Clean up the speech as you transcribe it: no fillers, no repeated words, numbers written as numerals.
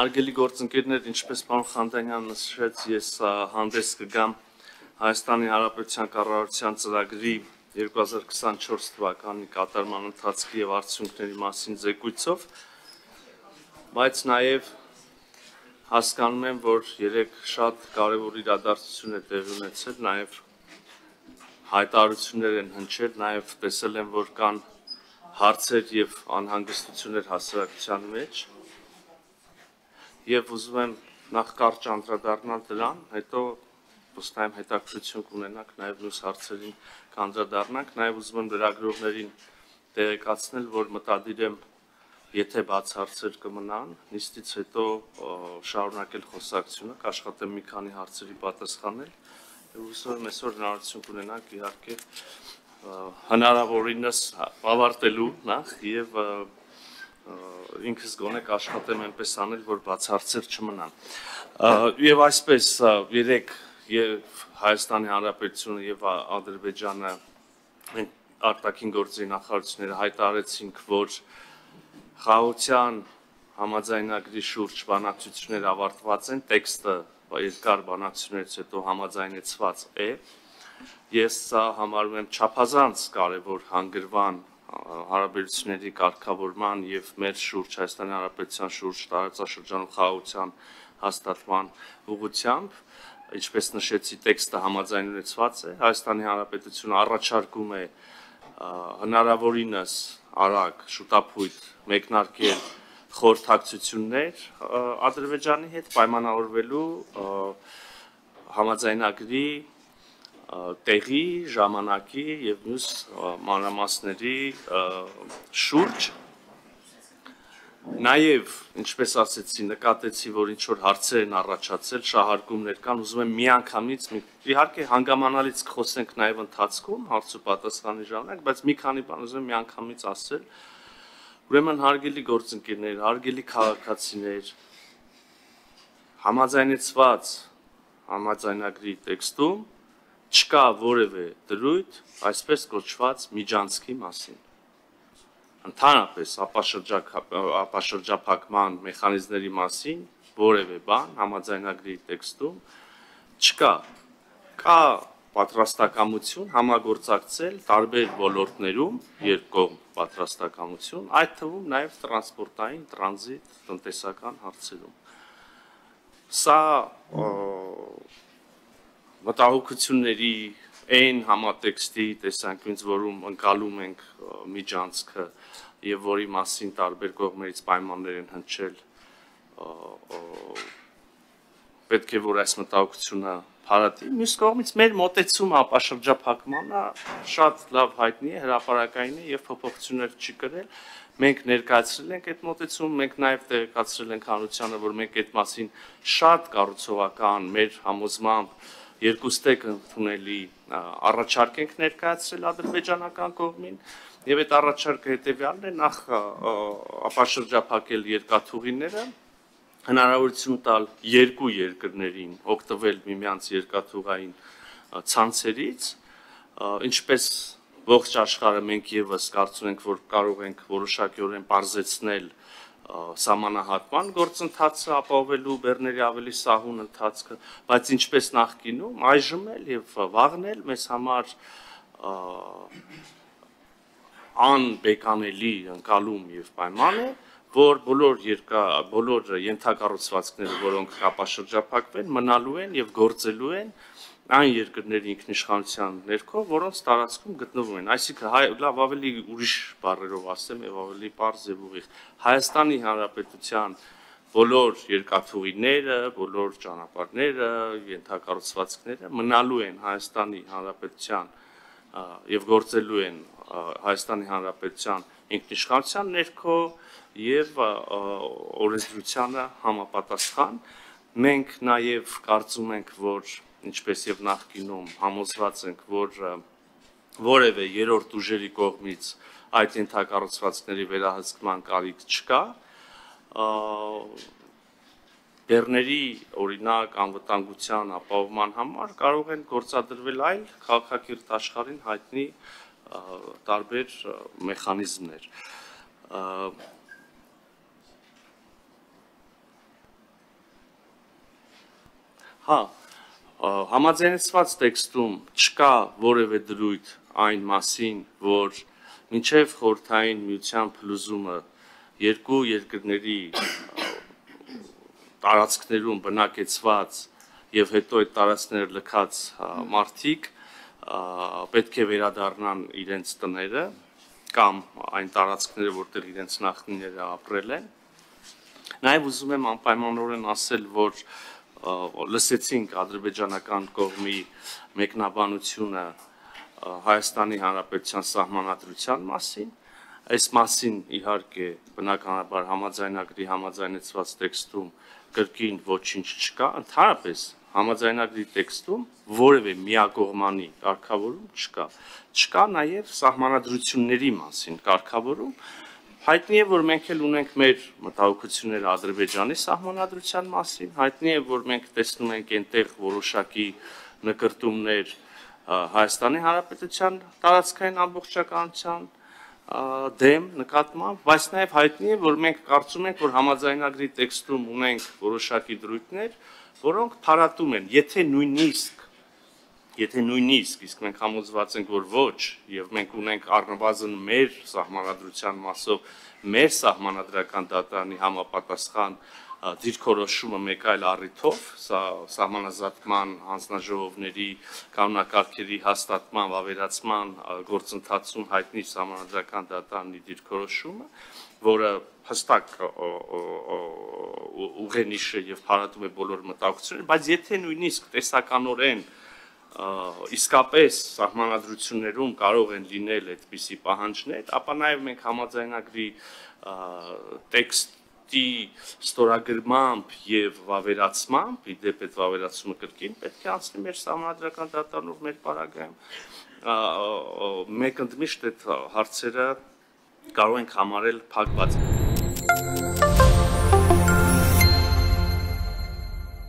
Արգելի գործընկերներ, ինչպես պարոն Խանդանյանն նշեց, ես հանդես կգամ Հայաստանի Հանրապետության կառավարության ծրագրի 2024 թվականի կատարման ընթացքի եւ արդյունքների մասին զեկույցով, բայց նաեւ հասկանում եմ, որ երեք շատ կարևոր իրադարձություն է տեղի ունեցել, նաեւ հայտարարություններ են հնչել, նաեւ տեսել եմ, որ կան հարցեր եւ անհանգստություններ հասարակության մեջ Եվ ուզում եմ նախ կարճ անդրադառնալ դրան, հետո վստահ եմ հետաքրքրություն կունենանք նաև մյուս հարցերին կանդրադառնանք, նաև ուզում եմ լրագրողներին տեղեկացնել, որ մտադիր եմ, եթե բաց հարցեր կմնան, նիստից հետո շարունակել խոսակցությունը, կաշխատեմ մի քանի հարցերի պատասխանել, եւ ուզում եմ այսօր հնարավորություն կունենանք իհարկե հնարավորինս ավարտելու նախ եւ ինքս գոնե կաշխատեմ այնպես անել, որ բաց հարցեր չմնան։ Եվ այսպես երեք եւ Հայաստանի Հանրապետությունը եւ Ադրբեջանը արտաքին գործերի նախարարությունները հայտարարեցինք, որ խաղաղության համաձայնագրի շուրջ բանակցությունները ավարտված են, տեքստը երկար բանակցություններից հետո համաձայնեցված է։ Ես սա համարում եմ չափազանց կարևոր հանգրվան հարաբերությունների կարգավորման եւ մեր շուրջ Հայաստանի Հանրապետության շուրջ տարածաշրջանում խաղաղության հաստատման ուղղությամբ, ինչպես նշեցի, տեքստը համաձայնեցված է, Հայաստանի Հանրապետությունը առաջարկում է հնարավորինս արագ շուտափույթ մեկնարկել խորհրդակցություններ Ադրբեջանի հետ պայմանավորվելու համաձայնագրի տեղի, ժամանակի եւ մյուս մանրամասների շուրջ նաեւ ինչպես ասեցի նկատեցի որ ինչ որ հարցեր են առաջացել շահարկումներ կան ուզում եմ միանգամից իհարկե հանգամանալից կխոսենք նաեւ ընթացքում հարց ու պատասխանի ժամանակ բայց մի քանի բան ուզում եմ միանգամից ասել ուրեմն հարգելի գործընկերներ հարգելի քաղաքացիներ համաձայնեցված համաձայնագրի տեքստում չկա որևէ դրույթ այսպես կոչված միջանցքի մասին ընդհանրապես ապաշրջափակման մեխանիզմների մասին որևէ բան համաձայնագրի տեքստում չկա կա պատրաստակամություն համագործակցել տարբեր ոլորտներում երկկողմ պատրաստակամություն այդ թվում նաև տրանսպորտային տրանզիտ տնտեսական հարցերում սա մտահոգությունների այն համատեքստի տեսանկյունից, որում ընկալում ենք միջանցքը եւ որի մասին տարբեր կողմերից պայմաններ են հնչել, պետք է որ այս մտահոգությունը փարատի։ Մյուս կողմից մեր մոտեցումը ապաշրջափակմանը շատ լավ հայտնի է, հրապարակային է եւ փոփոխություններ չի կրել։ Մենք ներկայացրել ենք այդ մոտեցումը, մենք նաեւ տեղեկացրել ենք հանրությանը, որ մենք այդ մասին շատ կառուցողական մեր համոզմամբ երկուստեք ընդունելի առաջարկ ենք ներկայացրել ադրբեջանական կողմին եւ այդ առաջարկը հետեւյալն է նախ ապաշրջափակել երկաթուղիները հնարավորություն տալ երկու երկրներին օգտվել միմյանց երկաթուղային ցանցերից ինչպես ողջ աշխարհը մենք եւս կարծում ենք որ կարող ենք որոշակիորեն բարձրացնել սահմանահատման գործընթացը ապահովելու բեռների ավելի սահուն ընթացքը, բայց ինչպես նախկինում այժմ էլ եւ վաղն էլ մեզ համար անբեկանելի ընկալում եւ պայման է, որ բոլոր ենթակառուցվածքները, որոնք ապաշրջափակվեն, մնալու են եւ գործելու են այն երկրների ինքնիշխանության ներքո, որոնց տարածքում գտնվում են, այսինքն լավ ավելի ուրիշ բառերով ասեմ եւ ավելի պարզ եւ ուղիղ Հայաստանի Հանրապետության բոլոր երկաթուղիները, բոլոր ճանապարհները, ենթակառուցվածքները մնալու են Հայաստանի Հանրապետության եւ գործելու են Հայաստանի Հանրապետության ինքնիշխանության ներքո եւ օրենսդրությանը համապատասխան մենք նաեւ կարծում ենք որ ինչպես եւ նախկինում համոզված ենք, որ որևէ երրորդ ուժերի կողմից այդ ենթակառուցվածքների վերահսկման կարիք չկա, բեռների օրինակ անվտանգության ապահովման համար կարող են գործադրվել այլ քաղաքակիրթ աշխարհին հայտնի տարբեր մեխանիզմներ։ Հա, համաձայնեցված տեքստում չկա որևէ դրույթ այն մասին, որ մինչև խորհրդային միության փլուզումը երկու երկրների տարածքներում բնակեցված եւ հետո այդ տարածքները լքած մարդիկ պետք է վերադառնան իրենց տները կամ այն տարածքները, որտեղ իրենց նախնիները ապրել են։ Նաև ուզում եմ անպայմանորեն ասել, որ լսեցինք ադրբեջանական կողմի մեկնաբանությունը Հայաստանի Հանրապետության սահմանադրության մասին։ Այս մասին իհարկե բնականաբար համաձայնագրի համաձայնեցված տեքստում կրկին ոչինչ չկա, ընդհանրապես համաձայնագրի տեքստում որևէ միակողմանի կարգավորում չկա։ Չկա նաև սահմանադրությունների մասին կարգավորում։ Հայտնի է, որ մենք էլ ունենք մեր մտահոգությունները Ադրբեջանի սահմանադրության մասին, հայտնի է, որ մենք տեսնում ենք այնտեղ որոշակի նկրտումներ Հայաստանի Հանրապետության տարածքային ամբողջականության դեմ նկատմամբ, բայց նաև հայտնի է, որ մենք կարծում ենք, որ համաձայնագրի տեքստում ունենք որոշակի դրույթներ, որոնք փարատում են, եթե նույնիսկ, իսկ մենք համոզված ենք, որ ոչ, եւ մենք ունենք առնվազն մեր սահմանադրության մասով մեր սահմանադրական դատարանի համապատասխան դիրքորոշումը մեկ այլ առիթով, սա սահմանազատման հանձնաժողովների կանոնակարգերի հաստատման, վավերացման գործընթացում հայտնի սահմանադրական դատարանի դիրքորոշումը, որը հստակ ուղենիշ է եւ փարատում է բոլոր մտահոգությունները, բայց եթե նույնիսկ տեսականորեն իսկապես սահմանադրություններում կարող են լինել այդպիսի պահանջներ, ապա նաև մենք համաձայնագրի տեքստի ստորագրմամբ եւ վավերացմամբ, իդեպ այդ վավերացումը կրկին պետք է անցնի մեր սահմանադրական դատարանով մեր պարագայում, մենք ընդմիշտ այդ հարցերը կարող ենք համարել փակված։